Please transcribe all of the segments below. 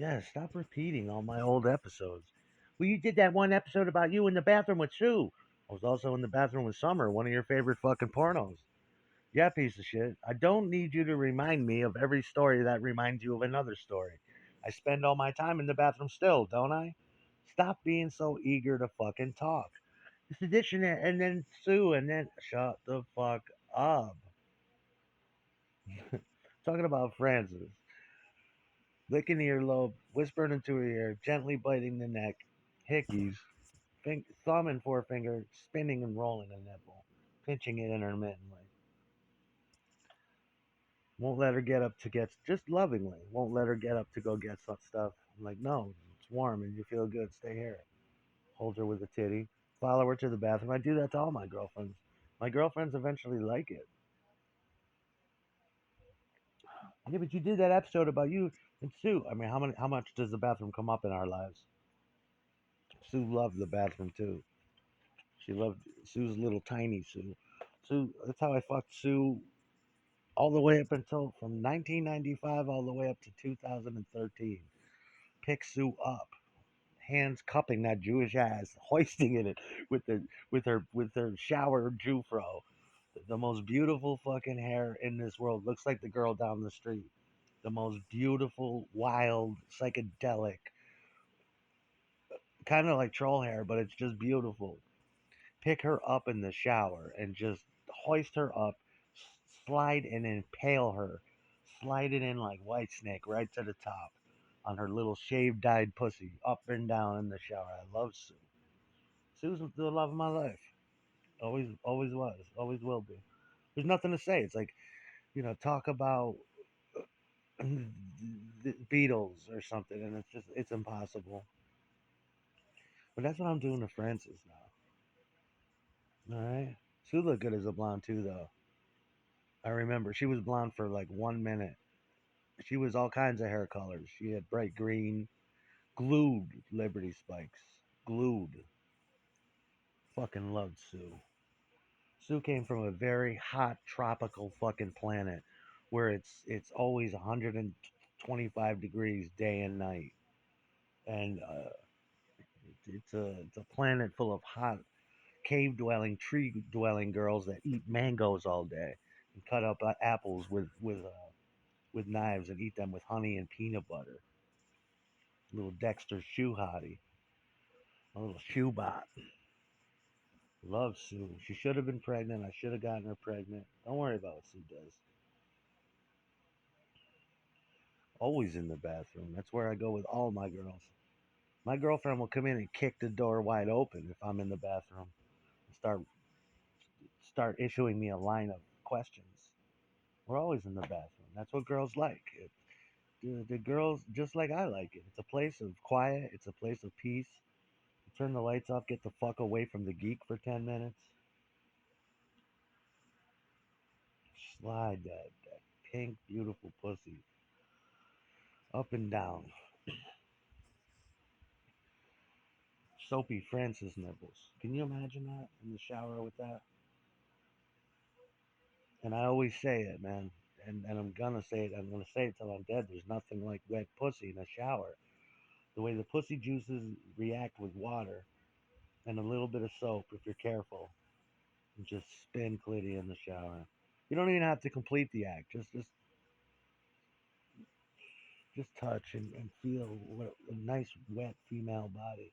Yeah, stop repeating all my old episodes. Well, you did that one episode about you in the bathroom with Sue. I was also in the bathroom with Summer, one of your favorite fucking pornos. Yeah, piece of shit. I don't need you to remind me of every story that reminds you of another story. I spend all my time in the bathroom still, don't I? Stop being so eager to fucking talk. It's addition and then Sue and then shut the fuck up. Talking about Francis. Licking the earlobe, whispering into her ear, gently biting the neck, hickeys, thumb and forefinger spinning and rolling the nipple, pinching it intermittently. Won't let her get up to get, just lovingly, won't let her get up to go get some stuff. I'm like, no, it's warm and you feel good, stay here. Hold her with a titty, follow her to the bathroom. I do that to all my girlfriends. My girlfriends eventually like it. Yeah, but you did that episode about you and Sue. I mean, how much does the bathroom come up in our lives? Sue loved the bathroom too. She loved Sue's little tiny Sue. Sue, that's how I fucked Sue all the way up until from 1995 all the way up to 2013. Pick Sue up, hands cupping that Jewish ass, hoisting in it with her shower Jufro. The most beautiful fucking hair in this world. Looks like the girl down the street. The most beautiful, wild, psychedelic, kind of like troll hair, but it's just beautiful. Pick her up in the shower and just hoist her up, slide and impale her, slide it in like White Snake right to the top on her little shaved dyed pussy, up and down in the shower. I love Sue. Sue's the love of my life. Always was, always will be. There's nothing to say. It's like, talk about the Beatles or something, and it's impossible. But that's what I'm doing to Francis now. All right. Sue looked good as a blonde too, though. I remember she was blonde for like 1 minute. She was all kinds of hair colors. She had bright green, glued Liberty spikes. Glued. Fucking loved Sue. Sue came from a very hot tropical fucking planet where it's always 125 degrees day and night. And it's a planet full of hot cave dwelling, tree dwelling girls that eat mangoes all day and cut up apples with knives and eat them with honey and peanut butter. Little Dexter shoe hottie, a little shoe bot. Love Sue. She should have been pregnant. I should have gotten her pregnant. Don't worry about what Sue does. Always in the bathroom. That's where I go with all my girls. My girlfriend will come in and kick the door wide open if I'm in the bathroom and start issuing me a line of questions. We're always in the bathroom. That's what girls like. The girls just like I like it. It's a place of quiet. It's a place of peace. Turn the lights off. Get the fuck away from the geek for 10 minutes. Slide that pink beautiful pussy up and down. Soapy Francis nipples. Can you imagine that in the shower with that? And I always say it, man. And I'm gonna say it. I'm gonna say it till I'm dead. There's nothing like wet pussy in a shower. The way the pussy juices react with water and a little bit of soap, if you're careful, and just spin clitty in the shower. You don't even have to complete the act. Just touch and feel what a nice wet female body.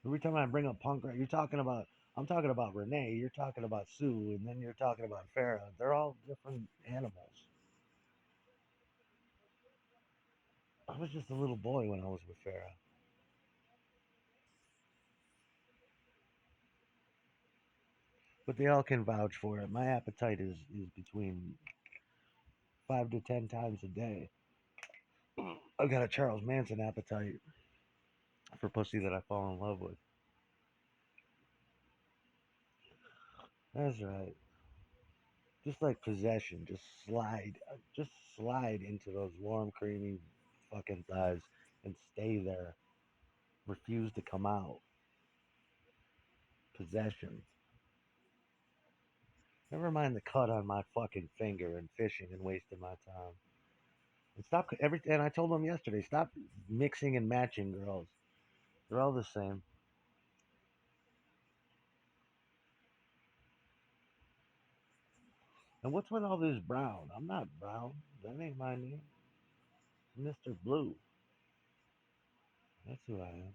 Every time I bring up punk rock, you're talking about. I'm talking about Renee. You're talking about Sue, and then you're talking about Farrah. They're all different animals. I was just a little boy when I was with Farrah, but they all can vouch for it. My appetite is between 5 to 10 times a day. I've got a Charles Manson appetite for pussy that I fall in love with. That's right. Just like possession, just slide into those warm, creamy fucking thighs and stay there. Refuse to come out. Possession. Never mind the cut on my fucking finger and fishing and wasting my time. And stop every. And I told them yesterday, stop mixing and matching girls. They're all the same. And what's with all this brown? I'm not brown. That ain't my name. Mr. Blue. That's who I am.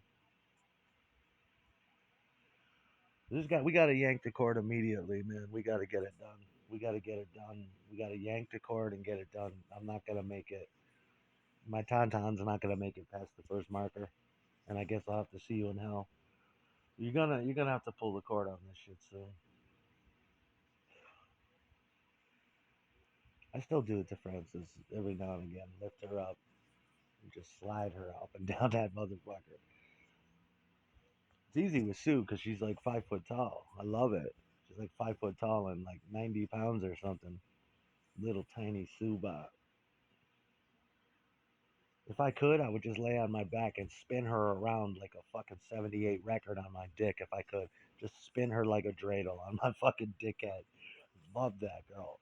We gotta yank the cord immediately, man. We gotta get it done. We gotta get it done. We gotta yank the cord and get it done. I'm not gonna make it. My tauntaun's not gonna make it past the first marker, and I guess I'll have to see you in hell. You're gonna have to pull the cord on this shit soon. I still do it to Francis every now and again. Lift her up and just slide her up and down that motherfucker. It's easy with Sue because she's like 5 foot tall. I love it. She's like 5 foot tall and like 90 pounds or something. Little tiny Sue bot. If I could, I would just lay on my back and spin her around like a fucking 78 record on my dick if I could. Just spin her like a dreidel on my fucking dickhead. Love that girl.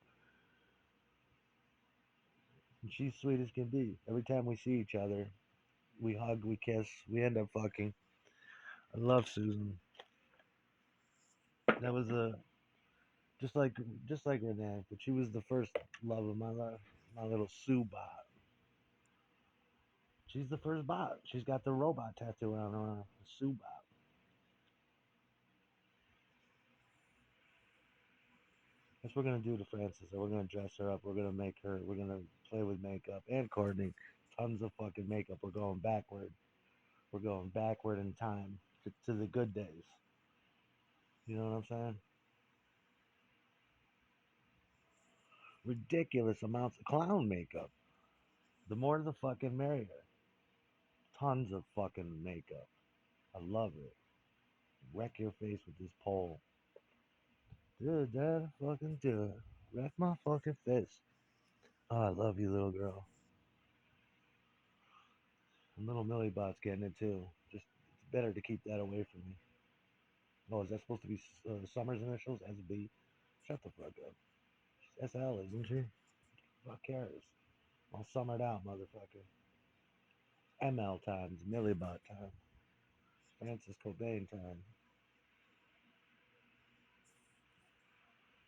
And she's sweet as can be. Every time we see each other, we hug, we kiss, we end up fucking. I love Susan. That was a just like just like Renee, but she was the first love of my life. My little Sue bot. She's the first bot. She's got the robot tattoo on her arm. Sue bot. That's what we're gonna do to Frances. We're gonna dress her up. We're gonna make her. We're gonna play with makeup and Courtney. Tons of fucking makeup. We're going backward. We're going backward in time to the good days. You know what I'm saying? Ridiculous amounts of clown makeup. The more the fucking merrier. Tons of fucking makeup. I love it. Wreck your face with this pole. Do it, Dad. Fucking do it. Wreck my fucking face. Oh, I love you, little girl. And little Millie Bot's getting it too. Just it's better to keep that away from me. Oh, is that supposed to be Summer's initials? SB? Shut the fuck up. She's SL, isn't she? Fuck cares? All summered out, motherfucker. ML times, Millie Bot time, Francis Cobain time.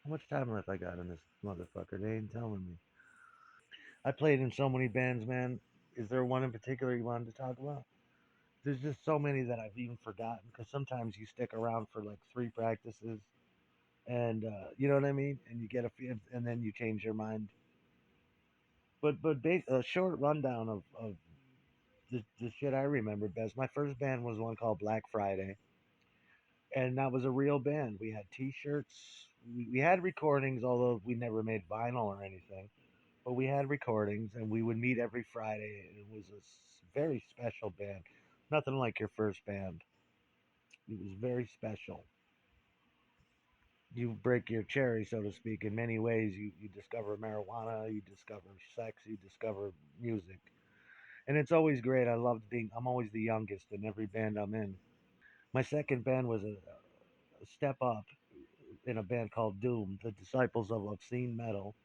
How much time left I got in this motherfucker? They ain't telling me. I played in so many bands, man. Is there one in particular you wanted to talk about? There's just so many that I've even forgotten because sometimes you stick around for like 3 practices and you know what I mean, and you get a feel, and then you change your mind. But a short rundown of the shit I remember best. My first band was one called Black Friday, and that was a real band. We had T-shirts. We had recordings, although we never made vinyl or anything. But we had recordings, and we would meet every Friday. And it was a very special band. Nothing like your first band. It was very special. You break your cherry, so to speak, in many ways. You discover marijuana, you discover sex, you discover music. And it's always great. I'm always the youngest in every band I'm in. My second band was a step up in a band called Doom, the Disciples of Obscene Metal.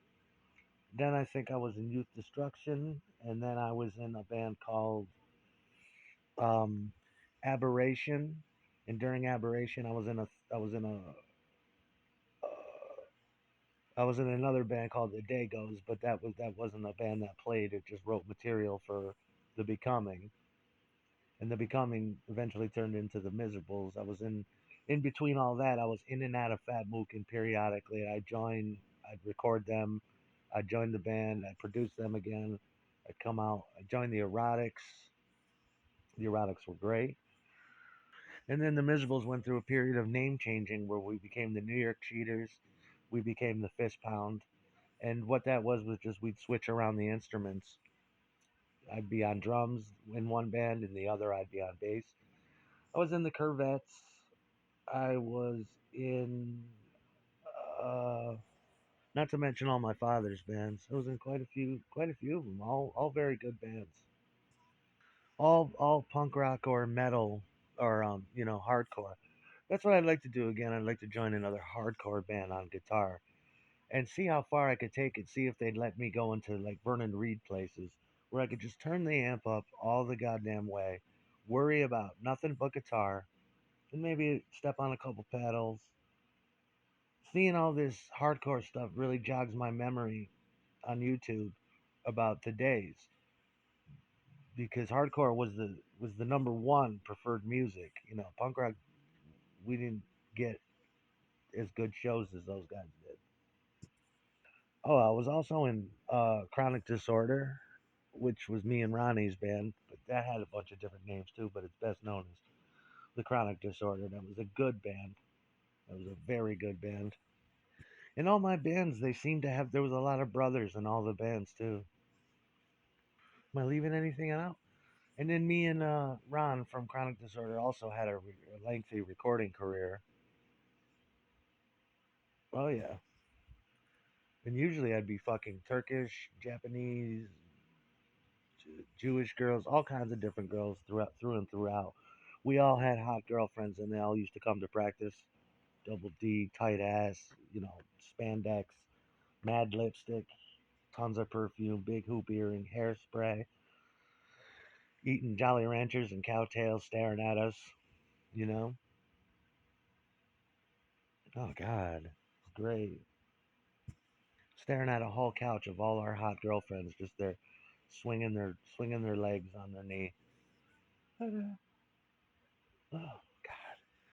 Then I think I was in Youth Destruction, and then I was in a band called um, Aberration. And during Aberration, I was in another band called the Dagos, but that wasn't a band that played. It just wrote material for the Becoming, and the Becoming eventually turned into the Miserables. I was in between all that. I was in and out of Fat Mookin periodically. I'd record them, I'd join the band, I'd produce them again. I'd come out. I joined the Erotics. The Erotics were great. And then the Miserables went through a period of name changing where we became the New York Cheaters. We became the Fist Pound. And what that was just we'd switch around the instruments. I'd be on drums in one band, in the other I'd be on bass. I was in the Curvettes. I was in, uh, not to mention all my father's bands. I was in quite a few of them. All very good bands. All punk rock or metal or hardcore. That's what I'd like to do again. I'd like to join another hardcore band on guitar. and see how far I could take it. See if they'd let me go into like Vernon Reed places where I could just turn the amp up all the goddamn way, worry about nothing but guitar, and maybe step on a couple pedals. Seeing all this hardcore stuff really jogs my memory on YouTube about the days because hardcore was the number one preferred music. You know, punk rock we didn't get as good shows as those guys did. Oh, I was also in Chronic Disorder, which was me and Ronnie's band, but that had a bunch of different names too. But it's best known as the Chronic Disorder. That was a good band. That was a very good band. In all my bands, they seemed to have. There was a lot of brothers in all the bands too. Am I leaving anything out? And then me and Ron from Chronic Disorder also had a lengthy recording career. Oh yeah, and usually I'd be fucking Turkish, Japanese, Jewish girls, all kinds of different girls through and throughout. We all had hot girlfriends, and they all used to come to practice. Double D, tight ass, you know, spandex, mad lipstick, tons of perfume, big hoop earring, hairspray, eating Jolly Ranchers and cowtails, staring at us. You know, oh God, it's great. Staring at a whole couch of all our hot girlfriends, just there, swinging their legs on their knee.